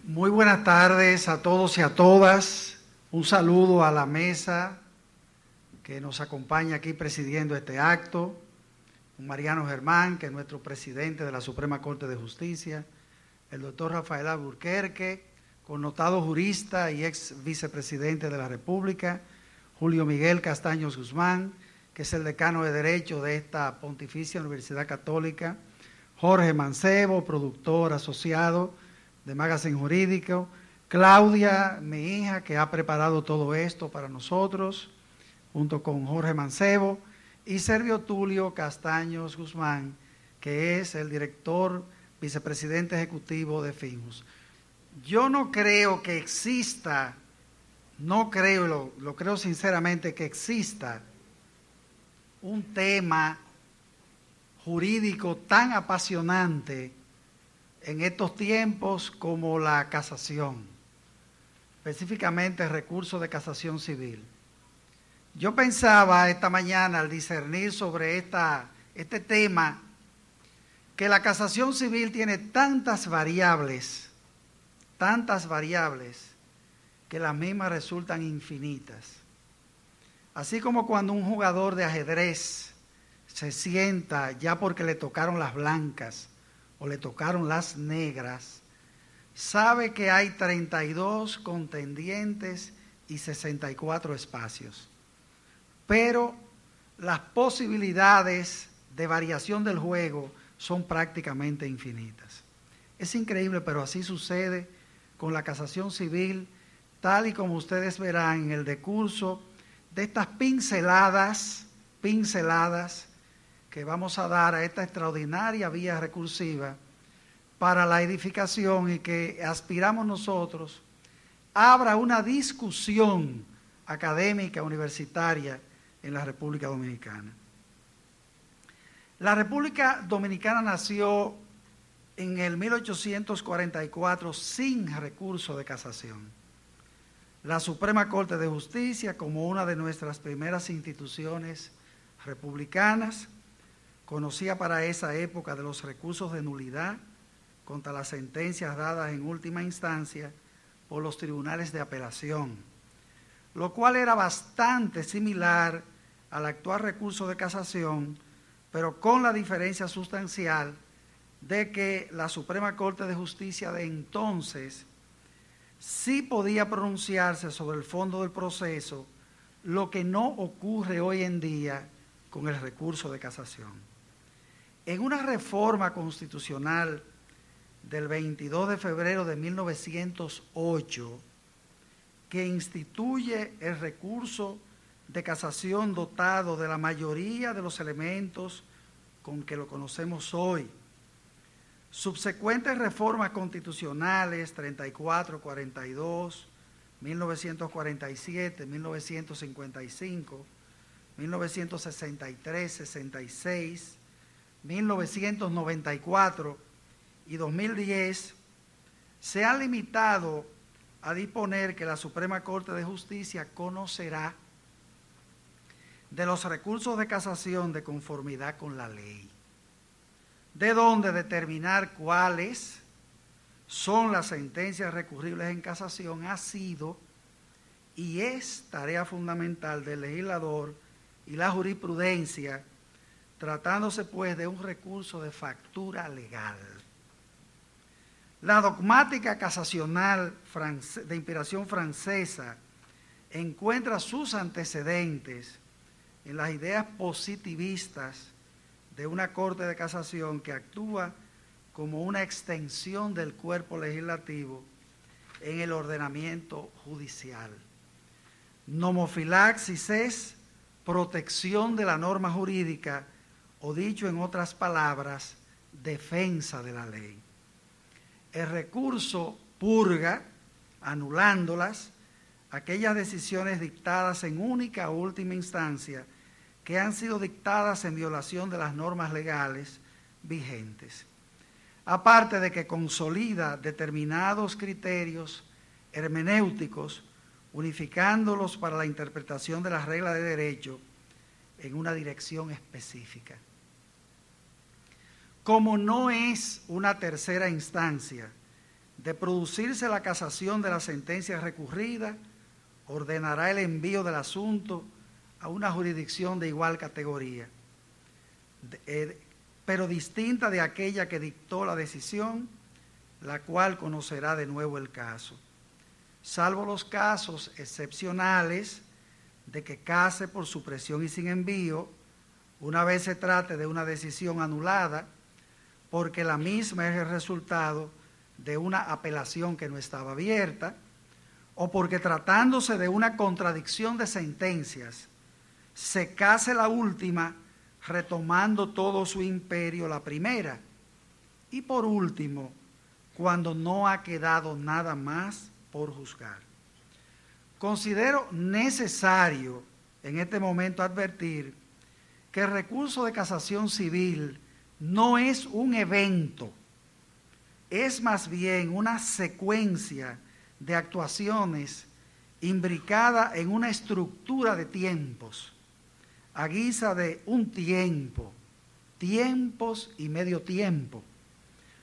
Muy buenas tardes a todos y a todas. Un saludo a la mesa que nos acompaña aquí presidiendo este acto. Mariano Germán, que es nuestro presidente de la Suprema Corte de Justicia. El doctor Rafael Alburquerque, connotado jurista y ex vicepresidente de la República. Julio Miguel Castaños Guzmán, que es el decano de Derecho de esta Pontificia Universidad Católica. Jorge Mancebo, productor asociado de Magazine Jurídico. Claudia, mi hija, que ha preparado todo esto para nosotros, junto con Jorge Mancebo. Y Servio Tulio Castaños Guzmán, que es el director, vicepresidente ejecutivo de FINJUS. Yo no creo que exista, lo creo sinceramente, que exista un tema jurídico tan apasionante en estos tiempos como la casación, específicamente el recurso de casación civil. Yo pensaba esta mañana al discernir sobre este tema que la casación civil tiene tantas variables que las mismas resultan infinitas. Así como cuando un jugador de ajedrez se sienta ya porque le tocaron las blancas o le tocaron las negras, sabe que hay 32 contendientes y 64 espacios. Pero las posibilidades de variación del juego son prácticamente infinitas. Es increíble, pero así sucede con la casación civil, tal y como ustedes verán en el decurso de estas pinceladas que vamos a dar a esta extraordinaria vía recursiva para la edificación y que aspiramos nosotros, abra una discusión académica, universitaria, en la República Dominicana. La República Dominicana nació en el 1844 sin recurso de casación. La Suprema Corte de Justicia, como una de nuestras primeras instituciones republicanas, conocía para esa época de los recursos de nulidad contra las sentencias dadas en última instancia por los tribunales de apelación, lo cual era bastante similar al actual recurso de casación, pero con la diferencia sustancial de que la Suprema Corte de Justicia de entonces sí podía pronunciarse sobre el fondo del proceso, lo que no ocurre hoy en día con el recurso de casación. En una reforma constitucional del 22 de febrero de 1908, que instituye el recurso de casación dotado de la mayoría de los elementos con que lo conocemos hoy. Subsecuentes reformas constitucionales, 34, 42, 1947, 1955, 1963, 66, 1994 y 2010, se han limitado a disponer que la Suprema Corte de Justicia conocerá de los recursos de casación de conformidad con la ley, de donde determinar cuáles son las sentencias recurribles en casación ha sido y es tarea fundamental del legislador y la jurisprudencia, tratándose pues de un recurso de factura legal. La dogmática casacional de inspiración francesa encuentra sus antecedentes en las ideas positivistas de una Corte de Casación que actúa como una extensión del cuerpo legislativo en el ordenamiento judicial. Nomofilaxis es protección de la norma jurídica o, dicho en otras palabras, defensa de la ley. El recurso purga, anulándolas, aquellas decisiones dictadas en única o última instancia que han sido dictadas en violación de las normas legales vigentes. Aparte de que consolida determinados criterios hermenéuticos, unificándolos para la interpretación de las reglas de derecho en una dirección específica. Como no es una tercera instancia, de producirse la casación de la sentencia recurrida, ordenará el envío del asunto a una jurisdicción de igual categoría, pero distinta de aquella que dictó la decisión, la cual conocerá de nuevo el caso, salvo los casos excepcionales de que case por supresión y sin envío, una vez se trate de una decisión anulada, porque la misma es el resultado de una apelación que no estaba abierta, o porque tratándose de una contradicción de sentencias, se case la última retomando todo su imperio la primera. Y por último, cuando no ha quedado nada más por juzgar. Considero necesario en este momento advertir que el recurso de casación civil no es un evento, es más bien una secuencia de actuaciones imbricada en una estructura de tiempos, a guisa de un tiempo, tiempos y medio tiempo.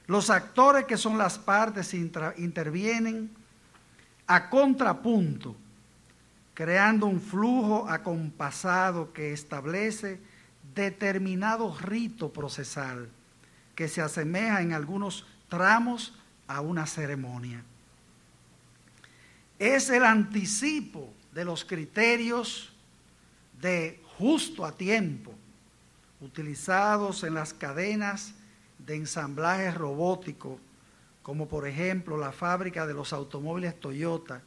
Los actores que son las partes intervienen a contrapunto, creando un flujo acompasado que establece determinado rito procesal que se asemeja en algunos tramos a una ceremonia. Es el anticipo de los criterios de justo a tiempo, utilizados en las cadenas de ensamblaje robótico, como por ejemplo la fábrica de los automóviles Toyota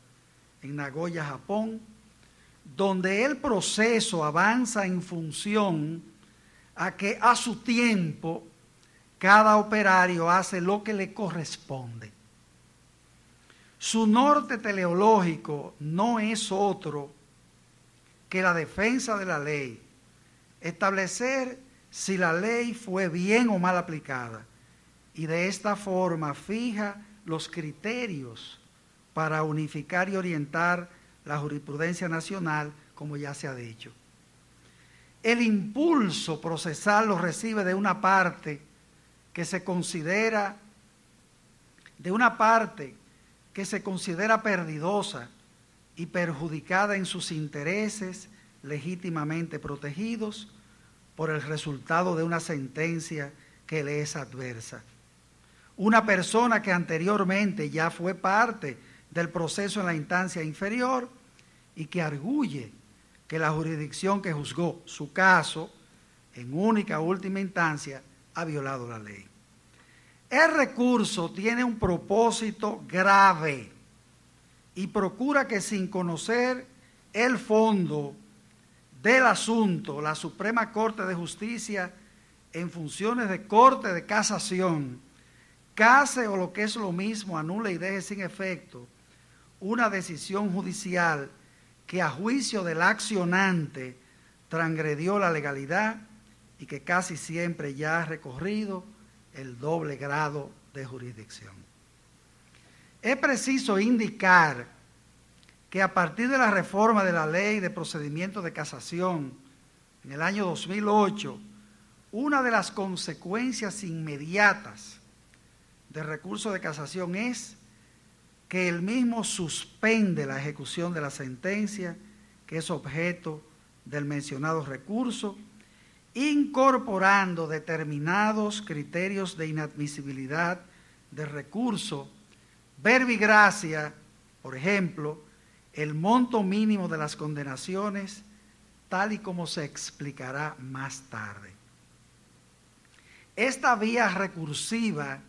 en Nagoya, Japón, donde el proceso avanza en función a que a su tiempo cada operario hace lo que le corresponde. Su norte teleológico no es otro que la defensa de la ley, establecer si la ley fue bien o mal aplicada, y de esta forma fija los criterios para unificar y orientar la jurisprudencia nacional, como ya se ha dicho. El impulso procesal lo recibe de una parte que se considera perdidosa y perjudicada en sus intereses legítimamente protegidos por el resultado de una sentencia que le es adversa. Una persona que anteriormente ya fue parte del proceso en la instancia inferior y que arguye que la jurisdicción que juzgó su caso en única o última instancia ha violado la ley. El recurso tiene un propósito grave y procura que sin conocer el fondo del asunto, la Suprema Corte de Justicia, en funciones de Corte de Casación, case o lo que es lo mismo, anule y deje sin efecto una decisión judicial que a juicio del accionante transgredió la legalidad y que casi siempre ya ha recorrido el doble grado de jurisdicción. Es preciso indicar que a partir de la reforma de la Ley de Procedimiento de Casación en el año 2008, una de las consecuencias inmediatas del recurso de casación es que el mismo suspende la ejecución de la sentencia que es objeto del mencionado recurso, incorporando determinados criterios de inadmisibilidad del recurso, verbi gracia, por ejemplo, el monto mínimo de las condenaciones, tal y como se explicará más tarde. Esta vía recursiva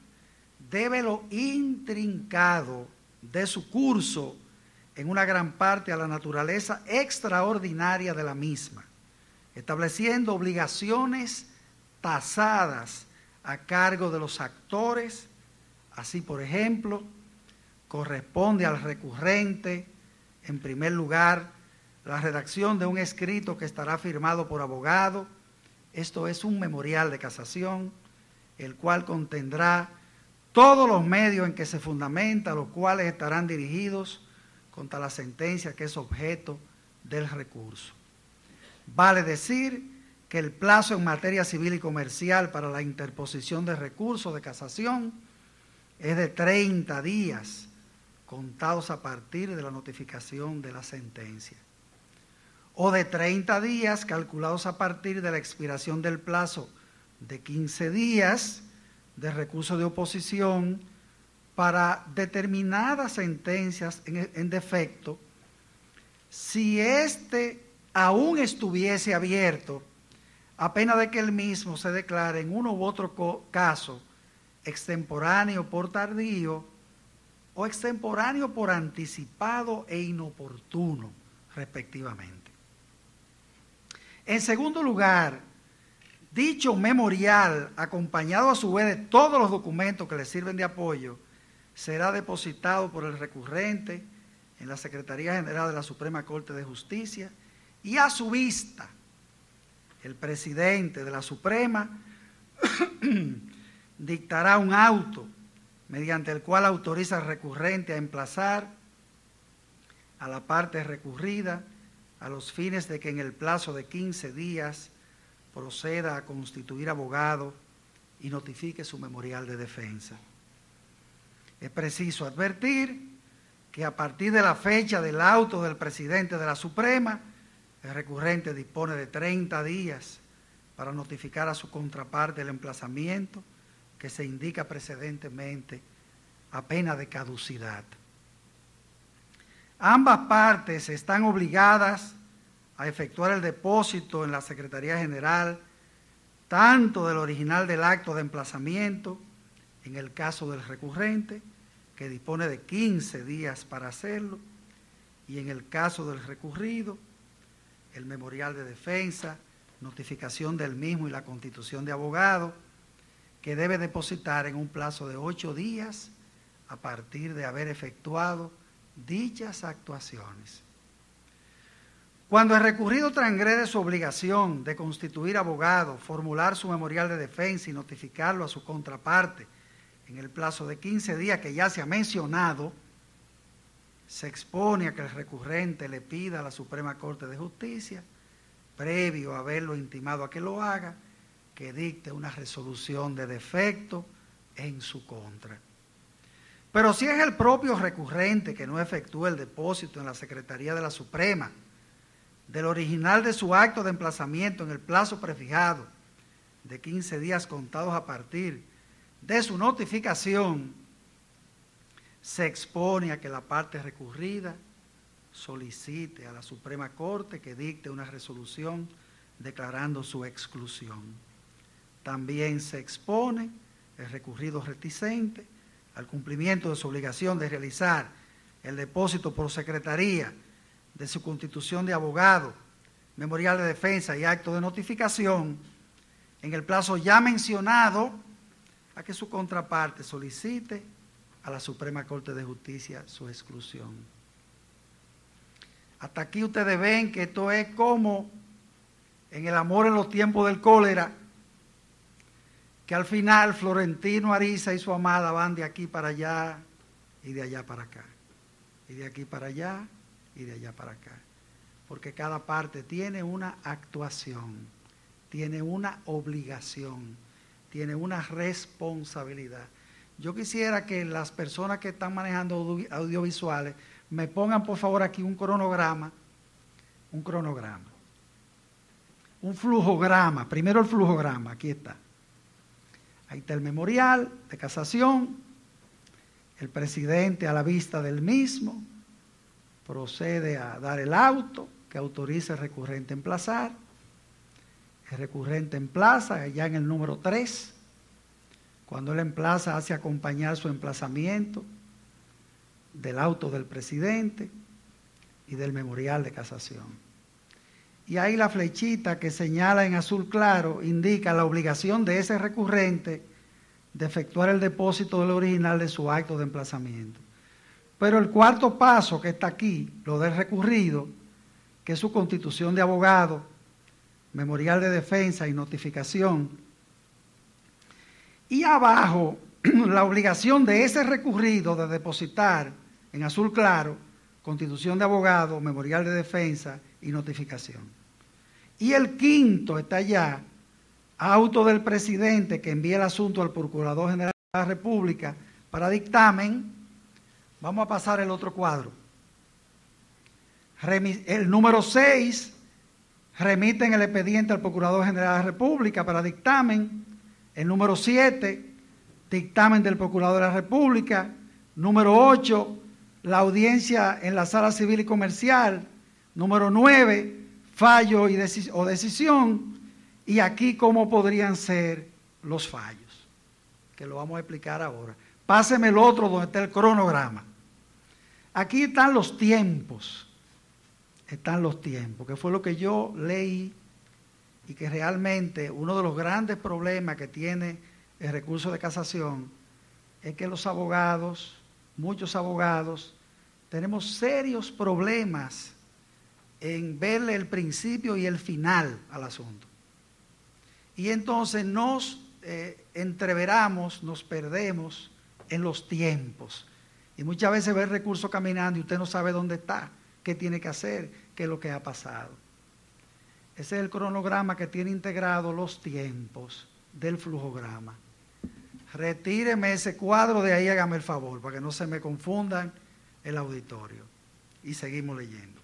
debe lo intrincado de su curso en una gran parte a la naturaleza extraordinaria de la misma, estableciendo obligaciones tasadas a cargo de los actores. Así, por ejemplo, corresponde al recurrente, en primer lugar, la redacción de un escrito que estará firmado por abogado, esto es un memorial de casación, el cual contendrá todos los medios en que se fundamenta, los cuales estarán dirigidos contra la sentencia que es objeto del recurso. Vale decir que el plazo en materia civil y comercial para la interposición de recursos de casación es de 30 días, contados a partir de la notificación de la sentencia, o de 30 días calculados a partir de la expiración del plazo de 15 días de recurso de oposición para determinadas sentencias en defecto, si éste aún estuviese abierto, a pena de que el mismo se declare en uno u otro caso extemporáneo por tardío o extemporáneo por anticipado e inoportuno, respectivamente. En segundo lugar, dicho memorial, acompañado a su vez de todos los documentos que le sirven de apoyo, será depositado por el recurrente en la Secretaría General de la Suprema Corte de Justicia y a su vista el presidente de la Suprema dictará un auto mediante el cual autoriza al recurrente a emplazar a la parte recurrida a los fines de que en el plazo de 15 días proceda a constituir abogado y notifique su memorial de defensa. Es preciso advertir que a partir de la fecha del auto del presidente de la Suprema, el recurrente dispone de 30 días para notificar a su contraparte el emplazamiento que se indica precedentemente a pena de caducidad. Ambas partes están obligadas a efectuar el depósito en la Secretaría General tanto del original del acto de emplazamiento, en el caso del recurrente, que dispone de 15 días para hacerlo, y en el caso del recurrido, el memorial de defensa, notificación del mismo y la constitución de abogado, que debe depositar en un plazo de 8 días a partir de haber efectuado dichas actuaciones. Cuando el recurrido transgrede su obligación de constituir abogado, formular su memorial de defensa y notificarlo a su contraparte en el plazo de 15 días que ya se ha mencionado, se expone a que el recurrente le pida a la Suprema Corte de Justicia, previo a haberlo intimado a que lo haga, que dicte una resolución de defecto en su contra. Pero si es el propio recurrente que no efectúa el depósito en la Secretaría de la Suprema del original de su acto de emplazamiento en el plazo prefijado de 15 días contados a partir de su notificación, se expone a que la parte recurrida solicite a la Suprema Corte que dicte una resolución declarando su exclusión. También se expone el recurrido reticente al cumplimiento de su obligación de realizar el depósito por secretaría de su constitución de abogado, memorial de defensa y acto de notificación en el plazo ya mencionado, a que su contraparte solicite a la Suprema Corte de Justicia su exclusión. Hasta aquí ustedes ven que esto es como en el amor en los tiempos del cólera, que al final Florentino Ariza y su amada van de aquí para allá y de allá para acá, y de aquí para allá y de allá para acá, porque cada parte tiene una actuación, tiene una obligación, tiene una responsabilidad. Yo quisiera que las personas que están manejando audiovisuales me pongan por favor aquí un cronograma, un flujograma, primero el flujograma, aquí está. Ahí está el memorial de casación, el presidente a la vista del mismo procede a dar el auto que autoriza al recurrente a emplazar. El recurrente emplaza ya en el número 3. Cuando él emplaza, hace acompañar su emplazamiento del auto del presidente y del memorial de casación. Y ahí la flechita que señala en azul claro indica la obligación de ese recurrente de efectuar el depósito del original de su acto de emplazamiento. Pero el cuarto paso que está aquí, lo del recurrido, que es su constitución de abogado, memorial de defensa y notificación, y abajo la obligación de ese recurrido de depositar en azul claro constitución de abogado, memorial de defensa y notificación. Y el quinto está ya, auto del presidente que envía el asunto al Procurador General de la República para dictamen. Vamos a pasar el otro cuadro. El número 6, remiten el expediente al Procurador General de la República para dictamen. El número 7, dictamen del Procurador de la República. Número 8, la audiencia en la Sala Civil y Comercial. Número 9, fallo o decisión. Y aquí cómo podrían ser los fallos, que lo vamos a explicar ahora. Páseme el otro donde está el cronograma. Aquí están los tiempos. Que fue lo que yo leí y que realmente uno de los grandes problemas que tiene el recurso de casación es que los abogados, muchos abogados, tenemos serios problemas en verle el principio y el final al asunto. Y entonces nos entreveramos, nos perdemos en los tiempos. Y muchas veces ve el recurso caminando y usted no sabe dónde está, qué tiene que hacer, qué es lo que ha pasado. Ese es el cronograma que tiene integrado los tiempos del flujograma. Retíreme ese cuadro de ahí, hágame el favor, para que no se me confundan el auditorio. Y seguimos leyendo.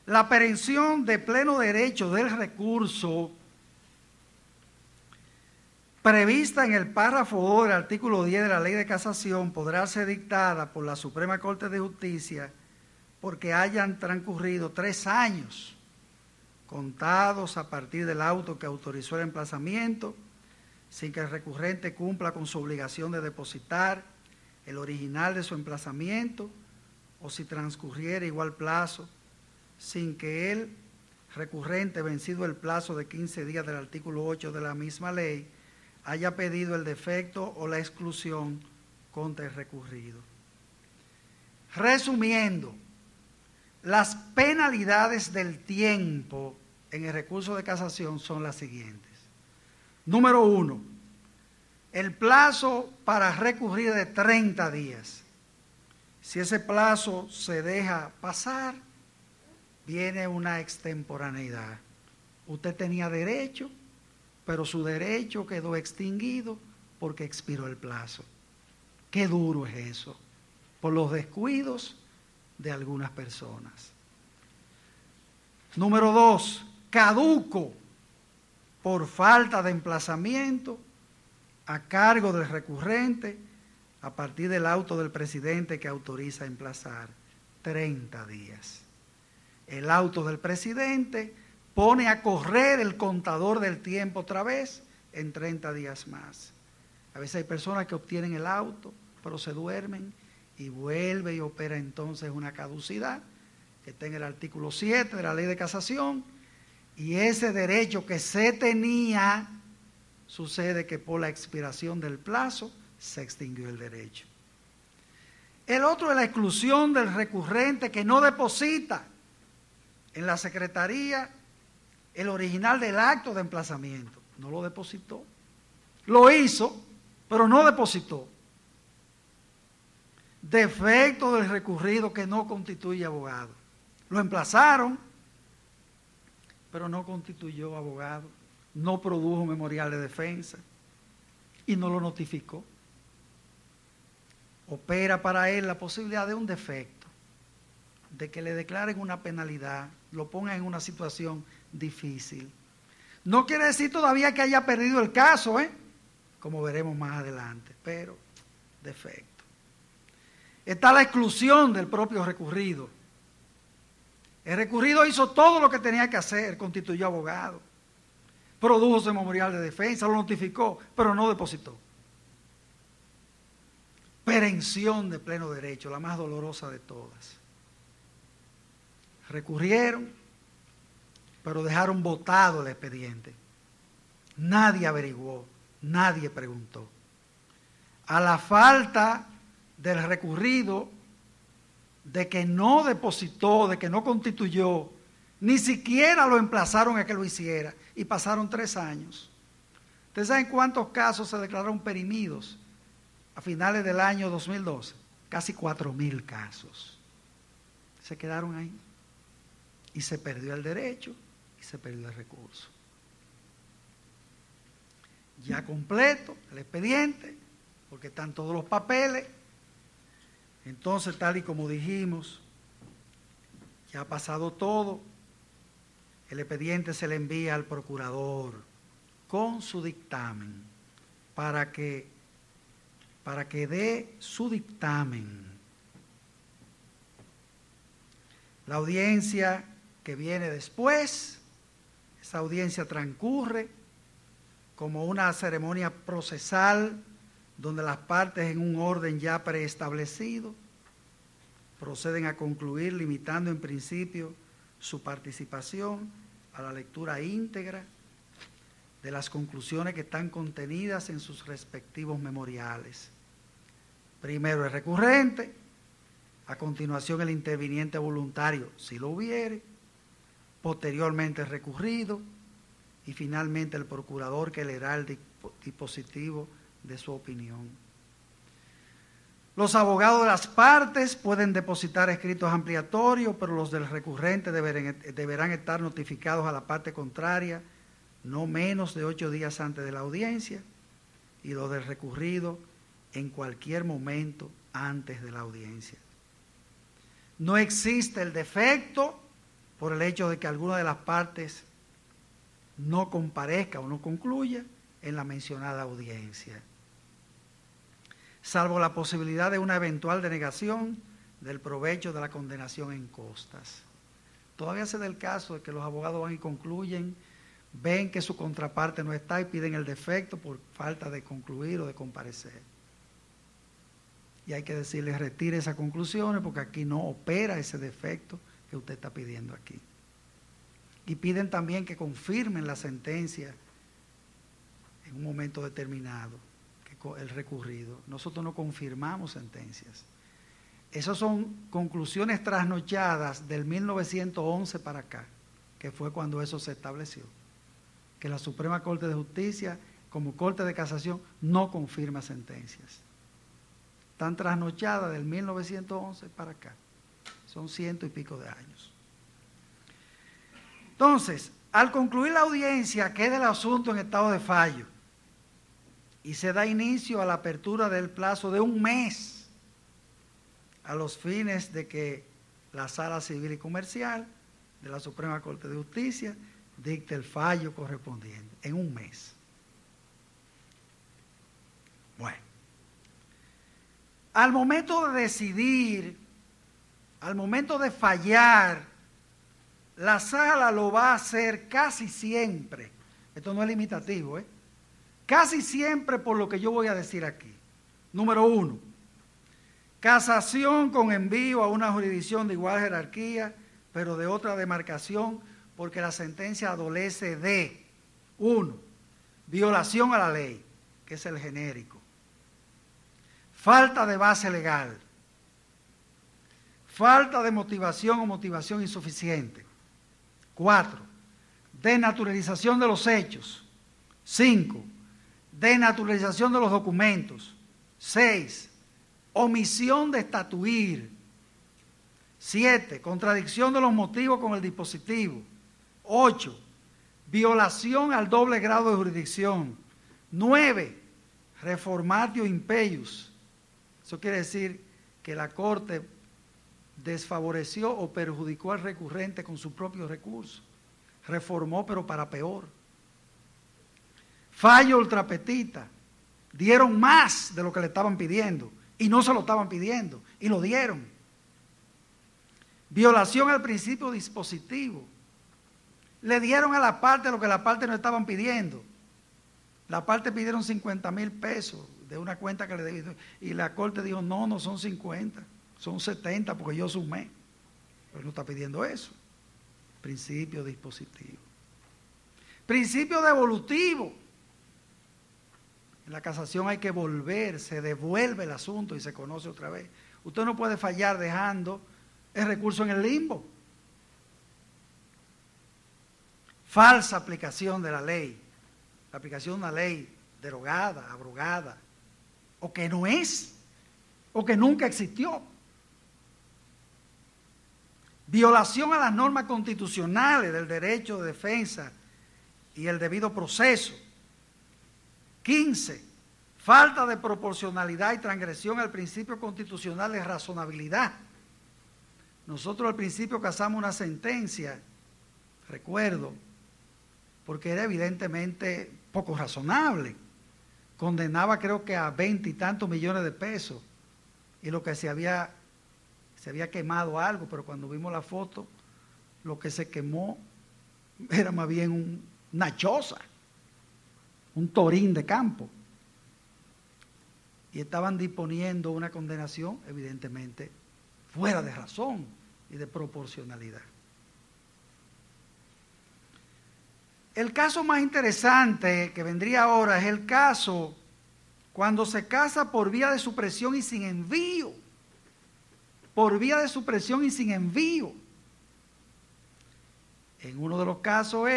La aprehensión de pleno derecho del recurso prevista en el párrafo 2 del artículo 10 de la Ley de Casación podrá ser dictada por la Suprema Corte de Justicia porque hayan transcurrido 3 años contados a partir del auto que autorizó el emplazamiento, sin que el recurrente cumpla con su obligación de depositar el original de su emplazamiento, o si transcurriera igual plazo, sin que el recurrente, vencido el plazo de 15 días del artículo 8 de la misma ley, haya pedido el defecto o la exclusión contra el recurrido. Resumiendo, las penalidades del tiempo en el recurso de casación son las siguientes. Número 1, el plazo para recurrir de 30 días. Si ese plazo se deja pasar, viene una extemporaneidad. Usted tenía derecho, pero su derecho quedó extinguido porque expiró el plazo. Qué duro es eso, por los descuidos de algunas personas. Número 2, caduco por falta de emplazamiento a cargo del recurrente a partir del auto del presidente que autoriza emplazar 30 días. El auto del presidente pone a correr el contador del tiempo otra vez en 30 días más. A veces hay personas que obtienen el auto, pero se duermen y vuelve y opera entonces una caducidad que está en el artículo 7 de la Ley de Casación, y ese derecho que se tenía, sucede que por la expiración del plazo se extinguió el derecho. El otro es la exclusión del recurrente que no deposita en la secretaría el original del acto de emplazamiento. No lo depositó. Lo hizo, pero no depositó. Defecto del recurrido que no constituye abogado. Lo emplazaron, pero no constituyó abogado. No produjo memorial de defensa y no lo notificó. Opera para él la posibilidad de un defecto, de que le declaren una penalidad, lo pongan en una situación difícil. No quiere decir todavía que haya perdido el caso, como veremos más adelante, pero defecto. Está la exclusión del propio recurrido. El recurrido hizo todo lo que tenía que hacer, constituyó abogado, produjo su memorial de defensa, lo notificó, pero no depositó. Perención de pleno derecho, la más dolorosa de todas. Recurrieron, pero dejaron botado el expediente. Nadie averiguó, nadie preguntó. A la falta del recurrido de que no depositó, de que no constituyó, ni siquiera lo emplazaron a que lo hiciera, y pasaron 3 años. ¿Ustedes saben cuántos casos se declararon perimidos a finales del año 2012? Casi 4.000 casos. Se quedaron ahí. y se perdió el derecho y se perdió el recurso. Ya completo el expediente, porque están todos los papeles. Entonces, tal y como dijimos, ya ha pasado todo, el expediente se le envía al procurador con su dictamen para que dé su dictamen. La audiencia que viene después, esa audiencia transcurre como una ceremonia procesal donde las partes en un orden ya preestablecido proceden a concluir limitando en principio su participación a la lectura íntegra de las conclusiones que están contenidas en sus respectivos memoriales. Primero el recurrente, a continuación el interviniente voluntario, si lo hubiere, posteriormente el recurrido y finalmente el procurador que leerá el dispositivo de su opinión. Los abogados de las partes pueden depositar escritos ampliatorios, pero los del recurrente deberán estar notificados a la parte contraria no menos de 8 días antes de la audiencia y los del recurrido en cualquier momento antes de la audiencia. No existe el defecto por el hecho de que alguna de las partes no comparezca o no concluya en la mencionada audiencia, salvo la posibilidad de una eventual denegación del provecho de la condenación en costas. Todavía se da el caso de que los abogados van y concluyen, ven que su contraparte no está y piden el defecto por falta de concluir o de comparecer. Y hay que decirle, retire esas conclusiones porque aquí no opera ese defecto que usted está pidiendo aquí. Y piden también que confirmen la sentencia en un momento determinado, el recurrido. Nosotros no confirmamos sentencias. Esas son conclusiones trasnochadas del 1911 para acá, que fue cuando eso se estableció. Que la Suprema Corte de Justicia, como Corte de Casación, no confirma sentencias. Están trasnochadas del 1911 para acá. Son 100 y pico de años. Entonces, al concluir la audiencia, queda el asunto en estado de fallo y se da inicio a la apertura del plazo de 1 mes a los fines de que la Sala Civil y Comercial de la Suprema Corte de Justicia dicte el fallo correspondiente en 1 mes. Bueno, al momento de decidir, al momento de fallar, la sala lo va a hacer casi siempre. Esto no es limitativo, casi siempre por lo que yo voy a decir aquí. Número 1, casación con envío a una jurisdicción de igual jerarquía, pero de otra demarcación, porque la sentencia adolece de 1, violación a la ley, que es el genérico, falta de base legal, falta de motivación o motivación insuficiente. 4, desnaturalización de los hechos. 5, desnaturalización de los documentos. 6, omisión de estatuir. 7, contradicción de los motivos con el dispositivo. 8, violación al doble grado de jurisdicción. 9, reformatio impeius. Eso quiere decir que la Corte desfavoreció o perjudicó al recurrente con su propio recurso. Reformó, pero para peor. Fallo ultrapetita. Dieron más de lo que le estaban pidiendo y no se lo estaban pidiendo y lo dieron. Violación al principio dispositivo. Le dieron a la parte lo que la parte no estaban pidiendo. La parte pidieron 50,000 pesos de una cuenta que le debían y la Corte dijo, no son 50, son 70 porque yo sumé. Pero no está pidiendo eso. Principio dispositivo. Principio devolutivo. En la casación hay que volver, se devuelve el asunto y se conoce otra vez. Usted no puede fallar dejando el recurso en el limbo. Falsa aplicación de la ley. La aplicación de una ley derogada, abrogada, o que no es, o que nunca existió. violación a las normas constitucionales del derecho de defensa y el debido proceso. 15, falta de proporcionalidad y transgresión al principio constitucional de razonabilidad. Nosotros al principio cazamos una sentencia, recuerdo, porque era evidentemente poco razonable. Condenaba creo que a 20 y tantos millones de pesos, y lo que se había quemado algo, pero cuando vimos la foto, lo que se quemó era más bien una choza, un torín de campo. Y estaban disponiendo una condenación, evidentemente, fuera de razón y de proporcionalidad. El caso más interesante que vendría ahora es el caso cuando se caza por vía de supresión y sin envío. Por vía de supresión y sin envío. En uno de los casos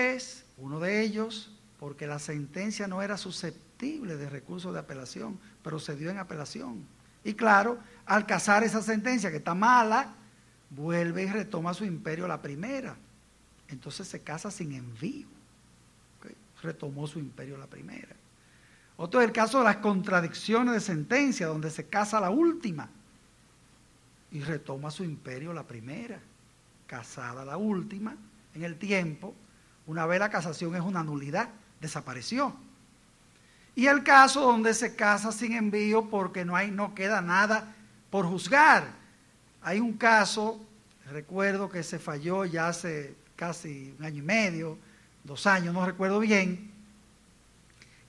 uno de ellos, porque la sentencia no era susceptible de recurso de apelación, pero se dio en apelación. Y claro, al cazar esa sentencia que está mala, vuelve y retoma su imperio la primera. Entonces se casa sin envío. ¿Okay? Retomó su imperio la primera. Otro es el caso de las contradicciones de sentencia, donde se casa la última y retoma su imperio la primera. Casada la última en el tiempo, una vez la casación es una nulidad, desapareció. Y el caso donde se casa sin envío porque no queda nada por juzgar. Hay un caso, recuerdo que se falló ya hace casi 1 año y medio, 2 años, no recuerdo bien,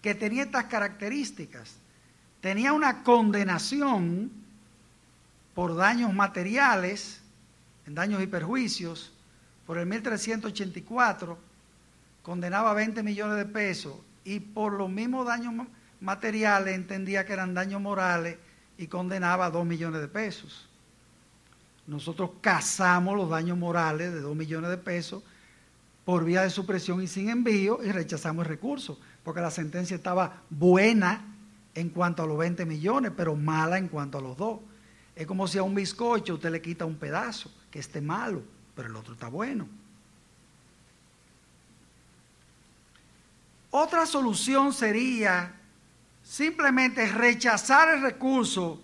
que tenía estas características. Tenía una condenación por daños materiales, en daños y perjuicios, por el 1384, condenaba 20 millones de pesos, y por los mismos daños materiales entendía que eran daños morales y condenaba 2 millones de pesos. Nosotros casamos los daños morales de 2 millones de pesos por vía de supresión y sin envío y rechazamos el recurso, porque la sentencia estaba buena en cuanto a los 20 millones, pero mala en cuanto a los 2. Es como si a un bizcocho usted le quita un pedazo, que esté malo, pero el otro está bueno. Otra solución sería simplemente rechazar el recurso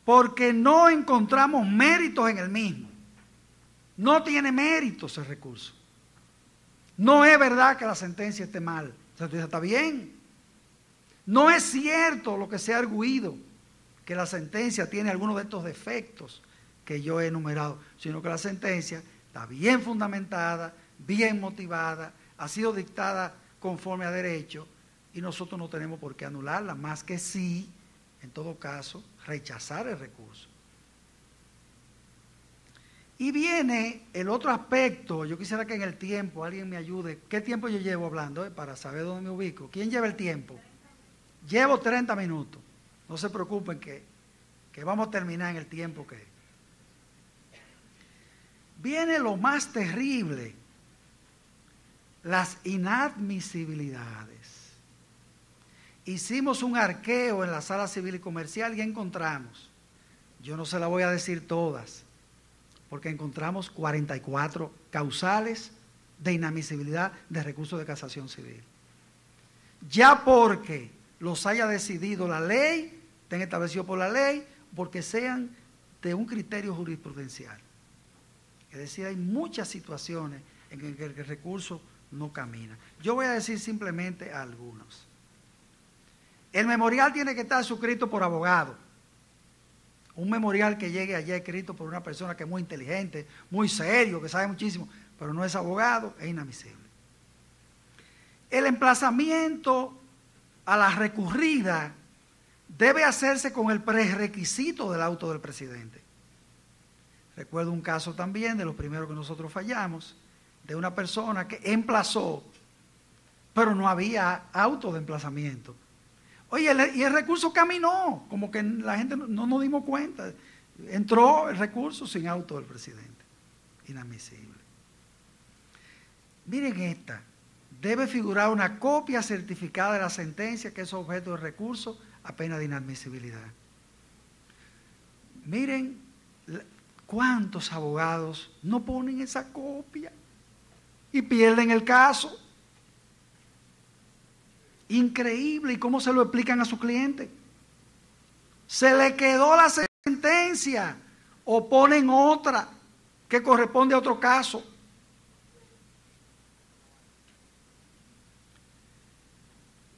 porque no encontramos méritos en el mismo. No tiene méritos el recurso. No es verdad que la sentencia esté mal. La sentencia está bien. No es cierto lo que se ha arguido, que la sentencia tiene algunos de estos defectos que yo he enumerado, sino que la sentencia está bien fundamentada, bien motivada, ha sido dictada conforme a derecho y nosotros no tenemos por qué anularla, más que sí, en todo caso, rechazar el recurso. Y viene el otro aspecto. Yo quisiera que en el tiempo alguien me ayude. ¿Qué tiempo yo llevo hablando? Para saber dónde me ubico. ¿Quién lleva el tiempo? Llevo 30 minutos. No se preocupen que vamos a terminar en el tiempo que... Viene lo más terrible, las inadmisibilidades. Hicimos un arqueo en la sala civil y comercial y encontramos, yo no se la voy a decir todas, porque encontramos 44 causales de inadmisibilidad de recursos de casación civil. Ya porque los haya decidido la ley, estén establecidos por la ley, porque sean de un criterio jurisprudencial. Es decir, hay muchas situaciones en que el recurso no camina. Yo voy a decir simplemente algunos. El memorial tiene que estar suscrito por abogado. Un memorial que llegue allá escrito por una persona que es muy inteligente, muy serio, que sabe muchísimo, pero no es abogado, es inadmisible. El emplazamiento a la recurrida debe hacerse con el prerequisito del auto del presidente. Recuerdo un caso también de los primeros que nosotros fallamos, de una persona que emplazó, pero no había auto de emplazamiento. Oye, y el recurso caminó, como que la gente no nos dimos cuenta. Entró el recurso sin auto del presidente. Inadmisible. Miren esta. Debe figurar una copia certificada de la sentencia que es objeto de recurso a pena de inadmisibilidad. Miren ¿Cuántos abogados no ponen esa copia y pierden el caso? Increíble. ¿Y cómo se lo explican a su cliente? Se le quedó la sentencia o ponen otra que corresponde a otro caso.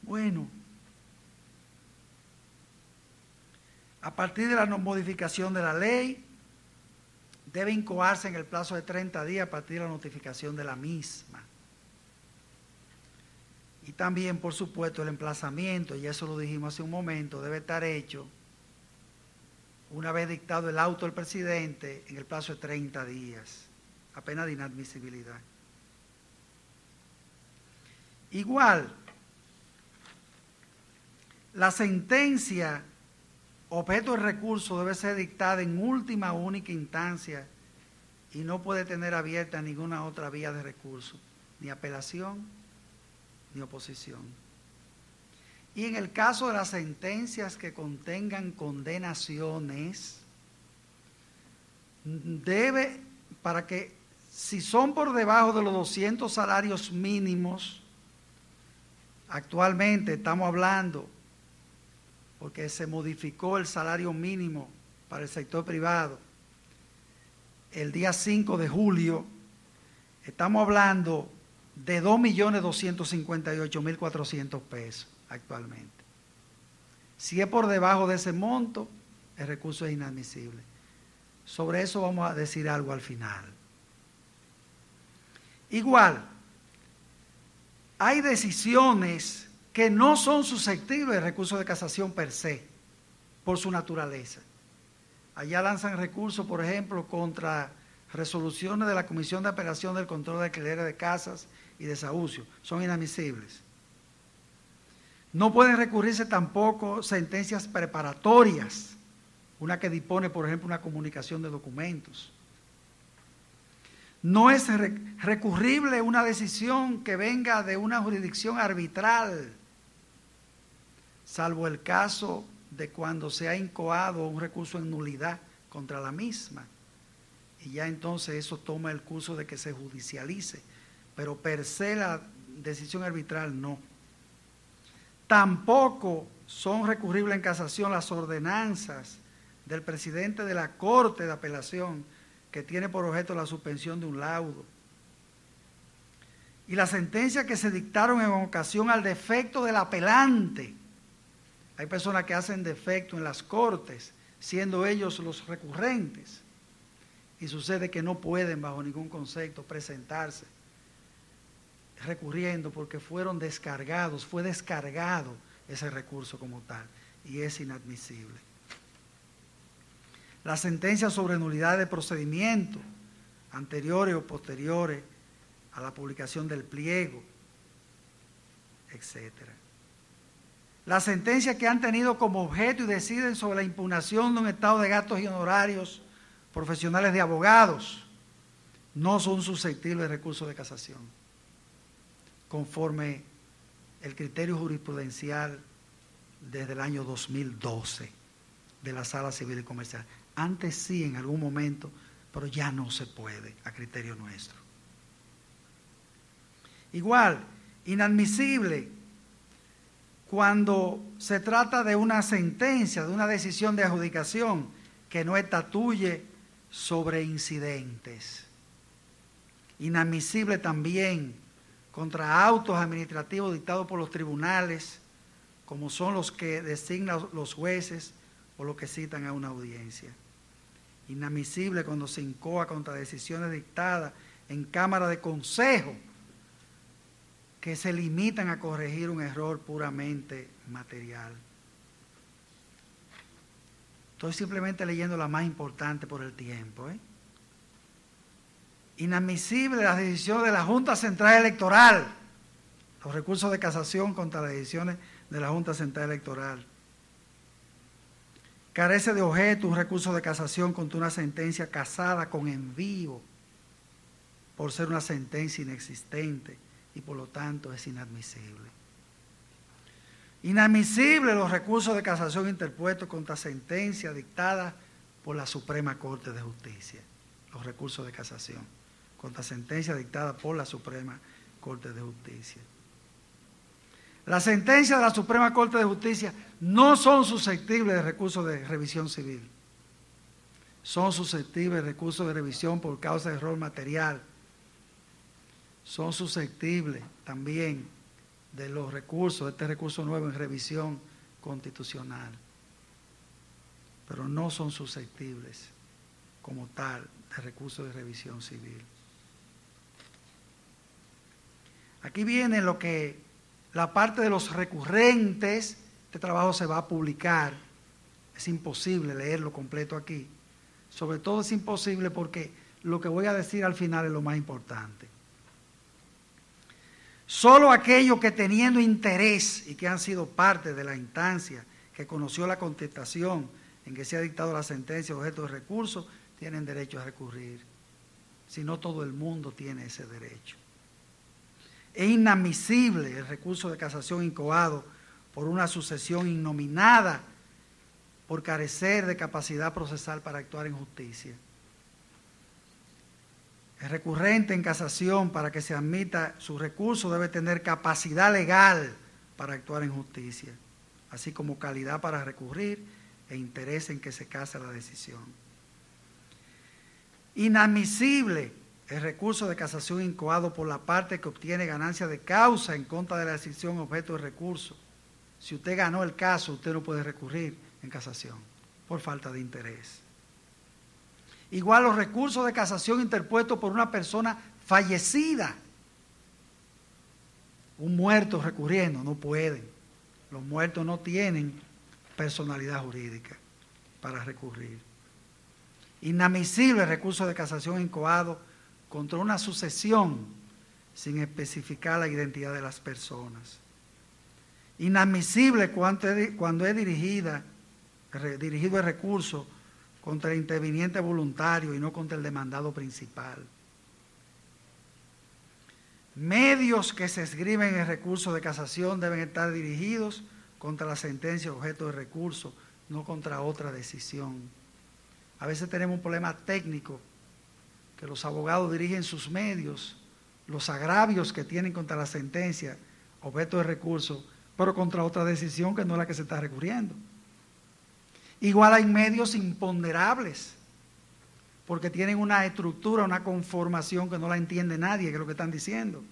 Bueno, a partir de la modificación de la ley, debe incoarse en el plazo de 30 días a partir de la notificación de la misma. Y también, por supuesto, el emplazamiento, y eso lo dijimos hace un momento, debe estar hecho una vez dictado el auto del presidente en el plazo de 30 días, a pena de inadmisibilidad. Igual, la sentencia objeto del recurso debe ser dictada en última única instancia y no puede tener abierta ninguna otra vía de recurso, ni apelación ni oposición. Y en el caso de las sentencias que contengan condenaciones, debe, para que, si son por debajo de los 200 salarios mínimos, actualmente estamos hablando, porque se modificó el salario mínimo para el sector privado el día 5 de julio, estamos hablando de 2.258.400 pesos actualmente. Si es por debajo de ese monto, el recurso es inadmisible. Sobre eso vamos a decir algo al final. Igual, hay decisiones que no son susceptibles de recurso de casación per se, por su naturaleza. Allá lanzan recursos, por ejemplo, contra resoluciones de la Comisión de Apelación del Control de Alquileres de Casas y Desahucio. Son inadmisibles. No pueden recurrirse tampoco sentencias preparatorias, una que dispone, por ejemplo, una comunicación de documentos. No es recurrible una decisión que venga de una jurisdicción arbitral, salvo el caso de cuando se ha incoado un recurso en nulidad contra la misma. Y ya entonces eso toma el curso de que se judicialice, pero per se la decisión arbitral no. Tampoco son recurribles en casación las ordenanzas del presidente de la Corte de Apelación que tiene por objeto la suspensión de un laudo. Y las sentencias que se dictaron en ocasión al defecto del apelante. Hay personas que hacen defecto en las cortes, siendo ellos los recurrentes. Y sucede que no pueden bajo ningún concepto presentarse recurriendo porque fueron descargados, fue descargado ese recurso como tal y es inadmisible. Las sentencias sobre nulidad de procedimiento anteriores o posteriores a la publicación del pliego, etc. Las sentencias que han tenido como objeto y deciden sobre la impugnación de un estado de gastos y honorarios profesionales de abogados no son susceptibles de recurso de casación, conforme el criterio jurisprudencial desde el año 2012 de la Sala Civil y Comercial. Antes sí, en algún momento, pero ya no se puede, a criterio nuestro. Igual, inadmisible cuando se trata de una sentencia, de una decisión de adjudicación que no estatuye sobre incidentes. Inadmisible también contra autos administrativos dictados por los tribunales, como son los que designan los jueces o los que citan a una audiencia. Inadmisible cuando se incoa contra decisiones dictadas en Cámara de Consejo que se limitan a corregir un error puramente material. Estoy simplemente leyendo la más importante por el tiempo. Inadmisible las decisiones de la Junta Central Electoral, los recursos de casación contra las decisiones de la Junta Central Electoral. Carece de objeto un recurso de casación contra una sentencia casada con envío, por ser una sentencia inexistente y por lo tanto es inadmisible. Inadmisible los recursos de casación interpuestos contra sentencias dictadas por la Suprema Corte de Justicia, los recursos de casación, contra sentencias dictadas por la Suprema Corte de Justicia. Las sentencias de la Suprema Corte de Justicia no son susceptibles de recursos de revisión civil. Son susceptibles de recursos de revisión por causa de error material. Son susceptibles también de los recursos, de este recurso nuevo en revisión constitucional. Pero no son susceptibles como tal de recursos de revisión civil. Aquí viene la parte de los recurrentes. Este trabajo se va a publicar. Es imposible leerlo completo aquí. Sobre todo es imposible porque lo que voy a decir al final es lo más importante. Solo aquellos que teniendo interés y que han sido parte de la instancia que conoció la contestación en que se ha dictado la sentencia objeto de recurso, tienen derecho a recurrir. Si no, todo el mundo tiene ese derecho. Es inadmisible el recurso de casación incoado por una sucesión innominada por carecer de capacidad procesal para actuar en justicia. El recurrente en casación, para que se admita su recurso, debe tener capacidad legal para actuar en justicia, así como calidad para recurrir e interés en que se case la decisión. Inadmisible el recurso de casación incoado por la parte que obtiene ganancia de causa en contra de la decisión objeto de recurso. Si usted ganó el caso, usted no puede recurrir en casación por falta de interés. Igual los recursos de casación interpuestos por una persona fallecida. Un muerto recurriendo, no pueden. Los muertos no tienen personalidad jurídica para recurrir. Inadmisible el recurso de casación incoado contra una sucesión sin especificar la identidad de las personas. Inadmisible cuando es dirigido el recurso contra el interviniente voluntario y no contra el demandado principal. Medios que se escriben en el recurso de casación deben estar dirigidos contra la sentencia objeto de recurso, no contra otra decisión. A veces tenemos un problema técnico, que los abogados dirigen sus medios, los agravios que tienen contra la sentencia objeto de recurso, pero contra otra decisión que no es la que se está recurriendo. Igual hay medios imponderables, porque tienen una estructura, una conformación que no la entiende nadie, que es lo que están diciendo.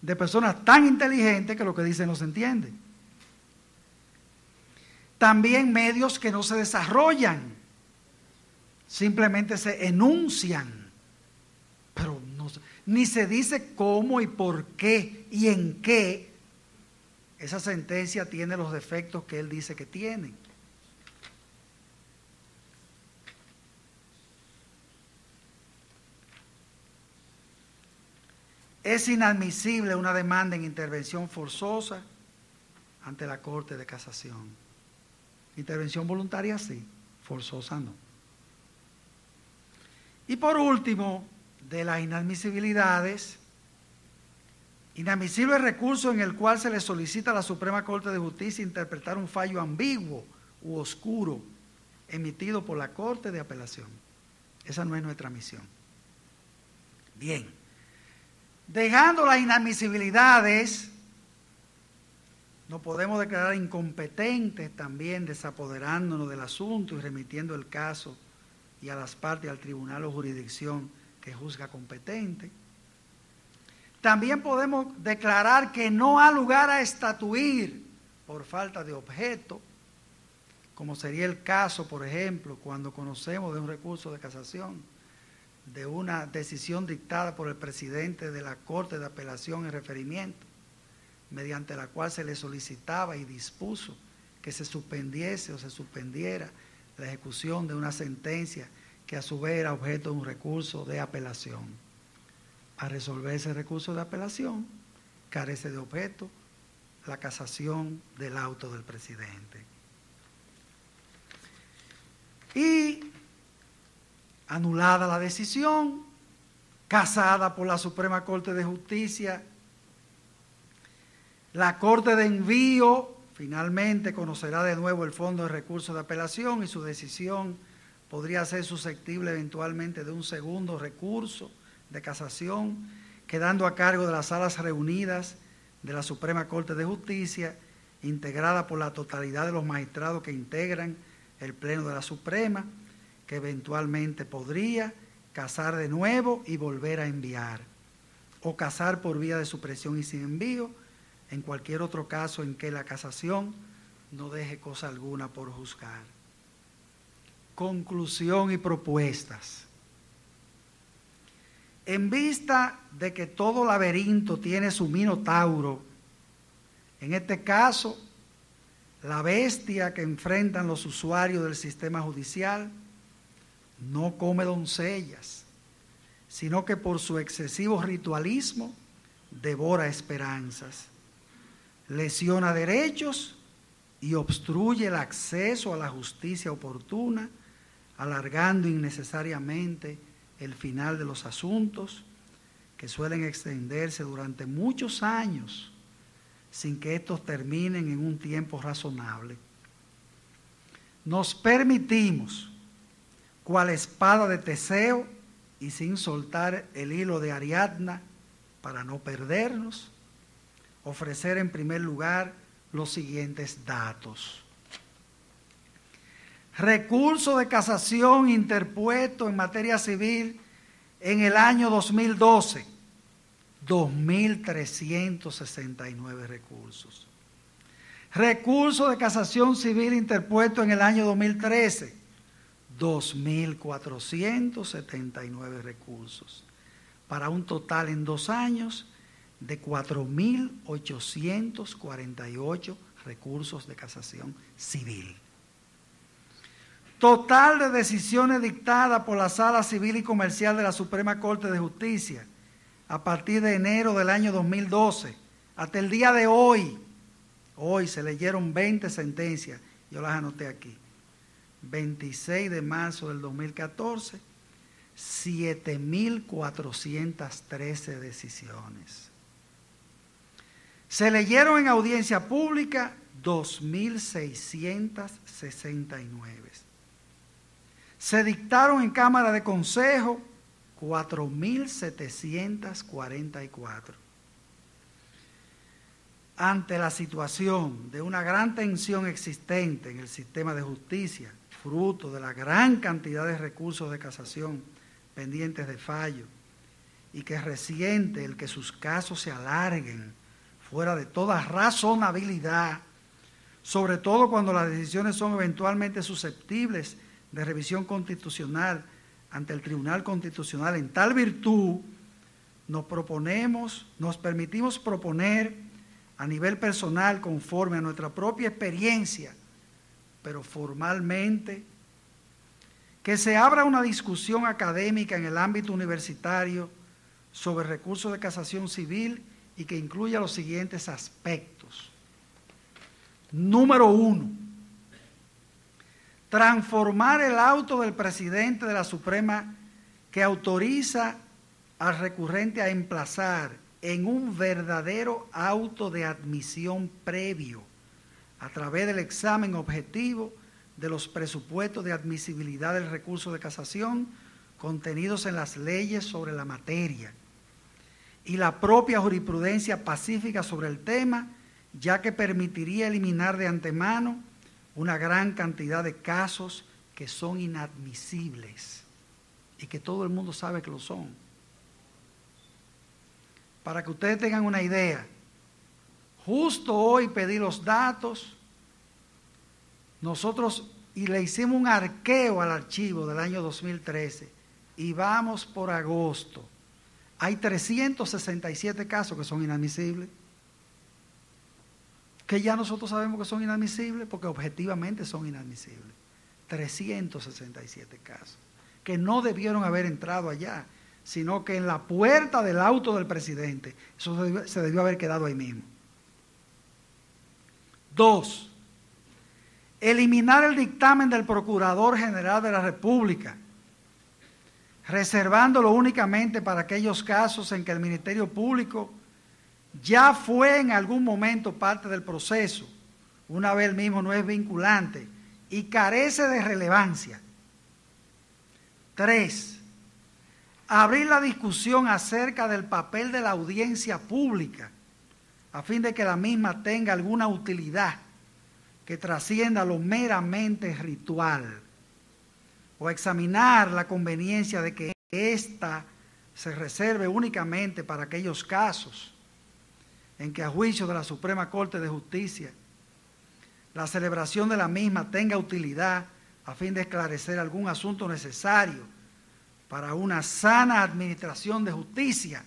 De personas tan inteligentes que lo que dicen no se entiende. También medios que no se desarrollan, simplemente se enuncian, pero ni se dice cómo y por qué y en qué esa sentencia tiene los defectos que él dice que tiene. Es inadmisible una demanda en intervención forzosa ante la Corte de Casación. Intervención voluntaria sí, forzosa no. Y por último, de las inadmisibilidades, inadmisible el recurso en el cual se le solicita a la Suprema Corte de Justicia interpretar un fallo ambiguo u oscuro emitido por la Corte de Apelación. Esa no es nuestra misión. Bien. Dejando las inadmisibilidades, nos podemos declarar incompetentes también, desapoderándonos del asunto y remitiendo el caso y a las partes al tribunal o jurisdicción que juzga competente. También podemos declarar que no ha lugar a estatuir por falta de objeto, como sería el caso, por ejemplo, cuando conocemos de un recurso de casación, de una decisión dictada por el presidente de la Corte de Apelación en referimiento, mediante la cual se le solicitaba y dispuso que se suspendiese o se suspendiera la ejecución de una sentencia que a su vez era objeto de un recurso de apelación. Al resolver ese recurso de apelación, carece de objeto la casación del auto del presidente. Y anulada la decisión, casada por la Suprema Corte de Justicia, la Corte de Envío Finalmente, conocerá de nuevo el Fondo de Recursos de Apelación y su decisión podría ser susceptible eventualmente de un segundo recurso de casación, quedando a cargo de las salas reunidas de la Suprema Corte de Justicia, integrada por la totalidad de los magistrados que integran el Pleno de la Suprema, que eventualmente podría casar de nuevo y volver a enviar, o casar por vía de supresión y sin envío, en cualquier otro caso en que la casación no deje cosa alguna por juzgar. Conclusión y propuestas. En vista de que todo laberinto tiene su minotauro, en este caso, la bestia que enfrentan los usuarios del sistema judicial no come doncellas, sino que por su excesivo ritualismo devora esperanzas, lesiona derechos y obstruye el acceso a la justicia oportuna, alargando innecesariamente el final de los asuntos que suelen extenderse durante muchos años sin que estos terminen en un tiempo razonable. Nos permitimos, cual espada de Teseo y sin soltar el hilo de Ariadna para no perdernos, ofrecer en primer lugar los siguientes datos. Recurso de casación interpuesto en materia civil en el año 2012, 2.369 recursos. Recurso de casación civil interpuesto en el año 2013, 2.479 recursos, para un total en 2 años de 4.848 recursos de casación civil. Total de decisiones dictadas por la Sala Civil y Comercial de la Suprema Corte de Justicia a partir de enero del año 2012 hasta el día de hoy. Hoy se leyeron 20 sentencias, yo las anoté aquí. 26 de marzo del 2014, 7.413 decisiones. Se leyeron en audiencia pública 2.669. Se dictaron en Cámara de Consejo 4.744. Ante la situación de una gran tensión existente en el sistema de justicia, fruto de la gran cantidad de recursos de casación pendientes de fallo, y que es reciente el que sus casos se alarguen fuera de toda razonabilidad, sobre todo cuando las decisiones son eventualmente susceptibles de revisión constitucional ante el Tribunal Constitucional. En tal virtud, nos permitimos proponer a nivel personal, conforme a nuestra propia experiencia, pero formalmente, que se abra una discusión académica en el ámbito universitario sobre recursos de casación civil y que incluya los siguientes aspectos. Número 1. Transformar el auto del presidente de la Suprema que autoriza al recurrente a emplazar en un verdadero auto de admisión previo a través del examen objetivo de los presupuestos de admisibilidad del recurso de casación contenidos en las leyes sobre la materia y la propia jurisprudencia pacífica sobre el tema, ya que permitiría eliminar de antemano una gran cantidad de casos que son inadmisibles y que todo el mundo sabe que lo son. Para que ustedes tengan una idea, justo hoy pedí los datos, nosotros y le hicimos un arqueo al archivo del año 2013 y vamos por agosto. Hay 367 casos que son inadmisibles, que ya nosotros sabemos que son inadmisibles porque objetivamente son inadmisibles. 367 casos que no debieron haber entrado allá, sino que en la puerta del auto del presidente. Eso se debió haber quedado ahí mismo. 2. Eliminar el dictamen del Procurador General de la República, reservándolo únicamente para aquellos casos en que el Ministerio Público ya fue en algún momento parte del proceso, una vez mismo no es vinculante y carece de relevancia. 3. Abrir la discusión acerca del papel de la audiencia pública, a fin de que la misma tenga alguna utilidad que trascienda lo meramente ritual, o examinar la conveniencia de que ésta se reserve únicamente para aquellos casos en que, a juicio de la Suprema Corte de Justicia, la celebración de la misma tenga utilidad a fin de esclarecer algún asunto necesario para una sana administración de justicia.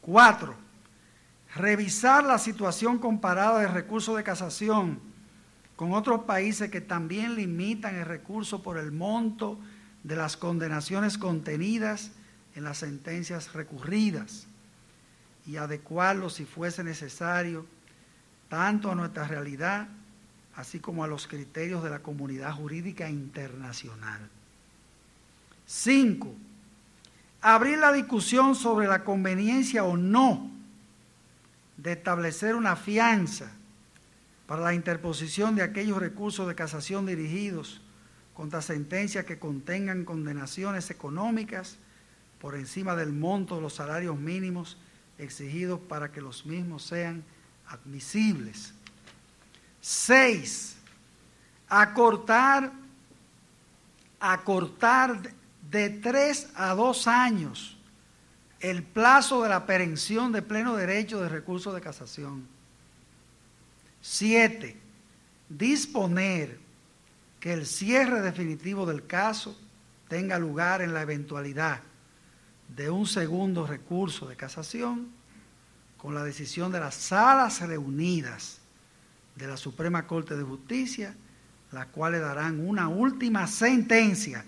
4. Revisar la situación comparada de recurso de casación con otros países que también limitan el recurso por el monto de las condenaciones contenidas en las sentencias recurridas y adecuarlo, si fuese necesario, tanto a nuestra realidad, así como a los criterios de la comunidad jurídica internacional. 5. Abrir la discusión sobre la conveniencia o no de establecer una fianza para la interposición de aquellos recursos de casación dirigidos contra sentencias que contengan condenaciones económicas por encima del monto de los salarios mínimos exigidos para que los mismos sean admisibles. 6. Acortar de 3 a 2 años el plazo de la perención de pleno derecho de recurso de casación. 7. Disponer que el cierre definitivo del caso tenga lugar en la eventualidad de un segundo recurso de casación con la decisión de las salas reunidas de la Suprema Corte de Justicia, las cuales darán una última sentencia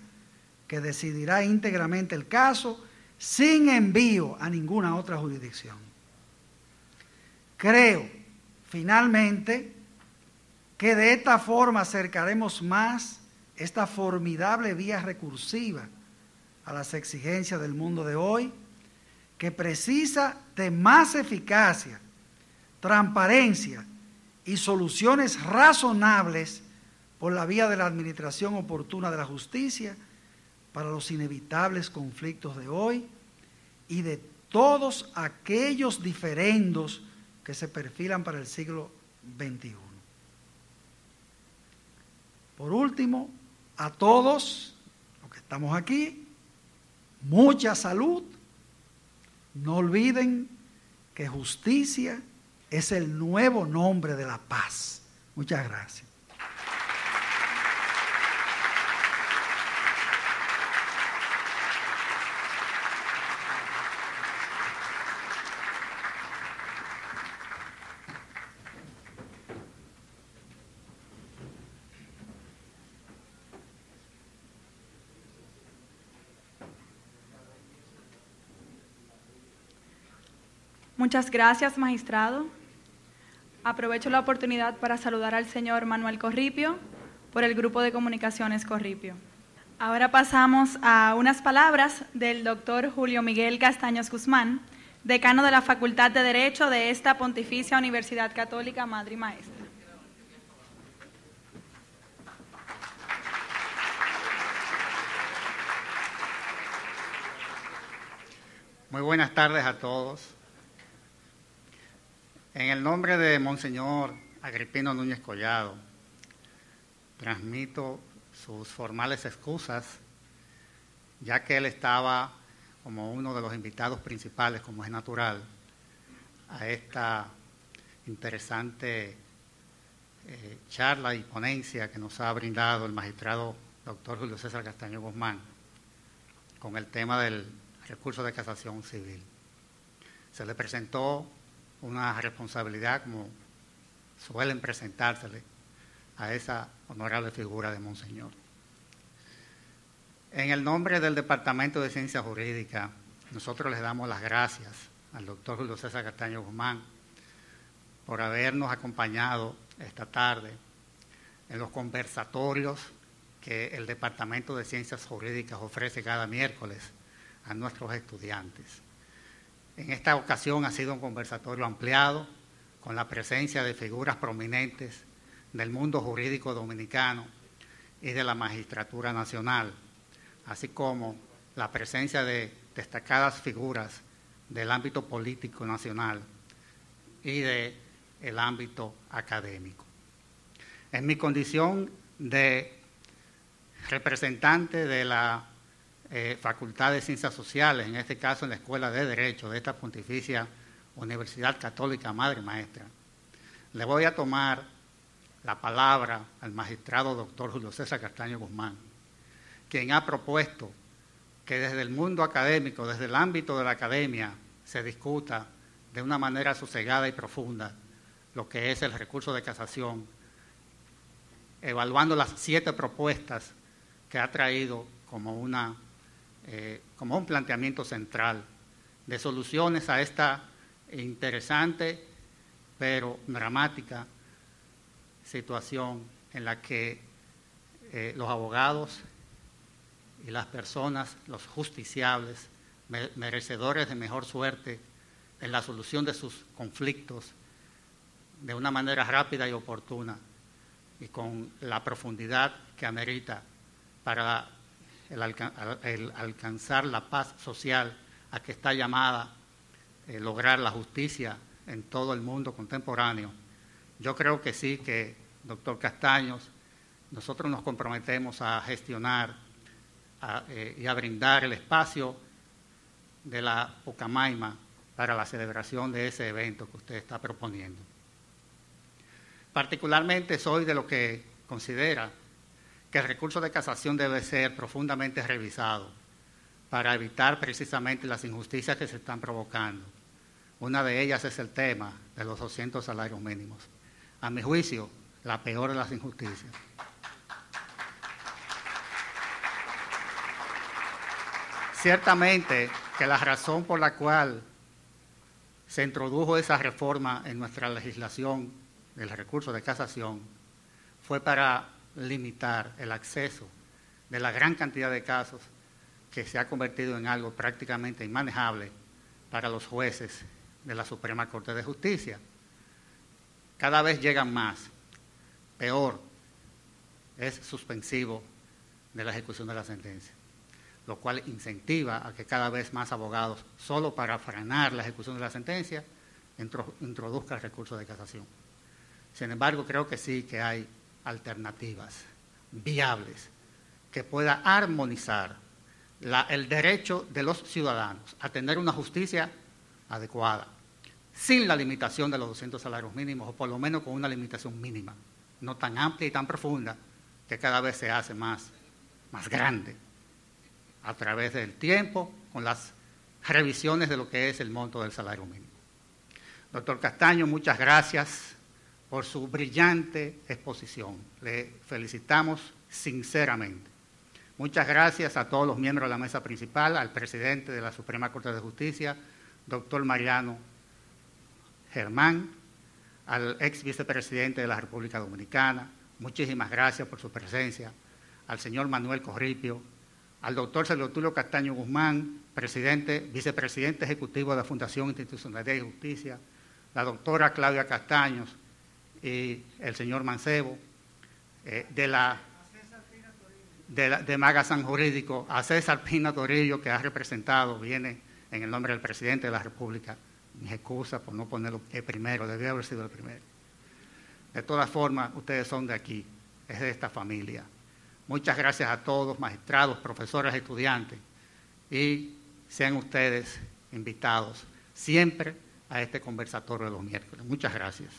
que decidirá íntegramente el caso sin envío a ninguna otra jurisdicción. Creo, finalmente, que de esta forma acercaremos más esta formidable vía recursiva a las exigencias del mundo de hoy, que precisa de más eficacia, transparencia y soluciones razonables por la vía de la administración oportuna de la justicia para los inevitables conflictos de hoy y de todos aquellos diferendos que se perfilan para el siglo XXI. Por último, a todos los que estamos aquí, mucha salud. No olviden que justicia es el nuevo nombre de la paz. Muchas gracias. Muchas gracias, magistrado. Aprovecho la oportunidad para saludar al señor Manuel Corripio por el Grupo de Comunicaciones Corripio. Ahora pasamos a unas palabras del doctor Julio Miguel Castaños Guzmán, decano de la Facultad de Derecho de esta Pontificia Universidad Católica Madre y Maestra. Muy buenas tardes a todos. En el nombre de Monseñor Agripino Núñez Collado, transmito sus formales excusas, ya que él estaba como uno de los invitados principales, como es natural, a esta interesante charla y ponencia que nos ha brindado el magistrado doctor Julio César Castaños Guzmán con el tema del recurso de casación civil. Se le presentó una responsabilidad como suelen presentársele a esa honorable figura de Monseñor. En el nombre del Departamento de Ciencia Jurídica, nosotros les damos las gracias al doctor Julio César Castaños Guzmán por habernos acompañado esta tarde en los conversatorios que el Departamento de Ciencias Jurídicas ofrece cada miércoles a nuestros estudiantes. En esta ocasión ha sido un conversatorio ampliado, con la presencia de figuras prominentes del mundo jurídico dominicano y de la magistratura nacional, así como la presencia de destacadas figuras del ámbito político nacional y del ámbito académico. En mi condición de representante de la Facultad de Ciencias Sociales, en este caso en la Escuela de Derecho de esta Pontificia Universidad Católica Madre Maestra, le voy a tomar la palabra al magistrado doctor Julio César Castaño Guzmán, quien ha propuesto que desde el mundo académico, desde el ámbito de la academia, se discuta de una manera sosegada y profunda lo que es el recurso de casación, evaluando las 7 propuestas que ha traído como un planteamiento central de soluciones a esta interesante pero dramática situación en la que los abogados y las personas, los justiciables, merecedores de mejor suerte en la solución de sus conflictos de una manera rápida y oportuna y con la profundidad que amerita para el alcanzar la paz social a que está llamada lograr la justicia en todo el mundo contemporáneo. Yo creo que sí, que, doctor Castaños, nosotros nos comprometemos a gestionar y a brindar el espacio de la Pucamaima para la celebración de ese evento que usted está proponiendo. Particularmente soy de lo que considera que el recurso de casación debe ser profundamente revisado para evitar precisamente las injusticias que se están provocando. Una de ellas es el tema de los 200 salarios mínimos. A mi juicio, la peor de las injusticias. Ciertamente que la razón por la cual se introdujo esa reforma en nuestra legislación del recurso de casación fue para limitar el acceso de la gran cantidad de casos que se ha convertido en algo prácticamente inmanejable para los jueces de la Suprema Corte de Justicia. Cada vez llegan más. Peor, es suspensivo de la ejecución de la sentencia, lo cual incentiva a que cada vez más abogados, solo para frenar la ejecución de la sentencia, introduzcan el recurso de casación. Sin embargo, creo que sí que hay alternativas viables que puedan armonizar el derecho de los ciudadanos a tener una justicia adecuada, sin la limitación de los 200 salarios mínimos, o por lo menos con una limitación mínima, no tan amplia y tan profunda, que cada vez se hace más grande, a través del tiempo, con las revisiones de lo que es el monto del salario mínimo. Doctor Castaño, muchas gracias por su brillante exposición. Le felicitamos sinceramente. Muchas gracias a todos los miembros de la mesa principal, al presidente de la Suprema Corte de Justicia, doctor Mariano Germán, al ex vicepresidente de la República Dominicana, muchísimas gracias por su presencia, al señor Manuel Corripio, al doctor Sergio Tulio Castaño Guzmán, vicepresidente ejecutivo de la Fundación Institucionalidad y Justicia, la doctora Claudia Castaños y el señor Mancebo, de Magazine Jurídico, a César Pina Torillo, que ha representado, viene en el nombre del presidente de la República. Mis excusas por no ponerlo primero, debió haber sido el primero. De todas formas, ustedes son de aquí, es de esta familia. Muchas gracias a todos, magistrados, profesores, estudiantes, y sean ustedes invitados siempre a este conversatorio de los miércoles. Muchas gracias.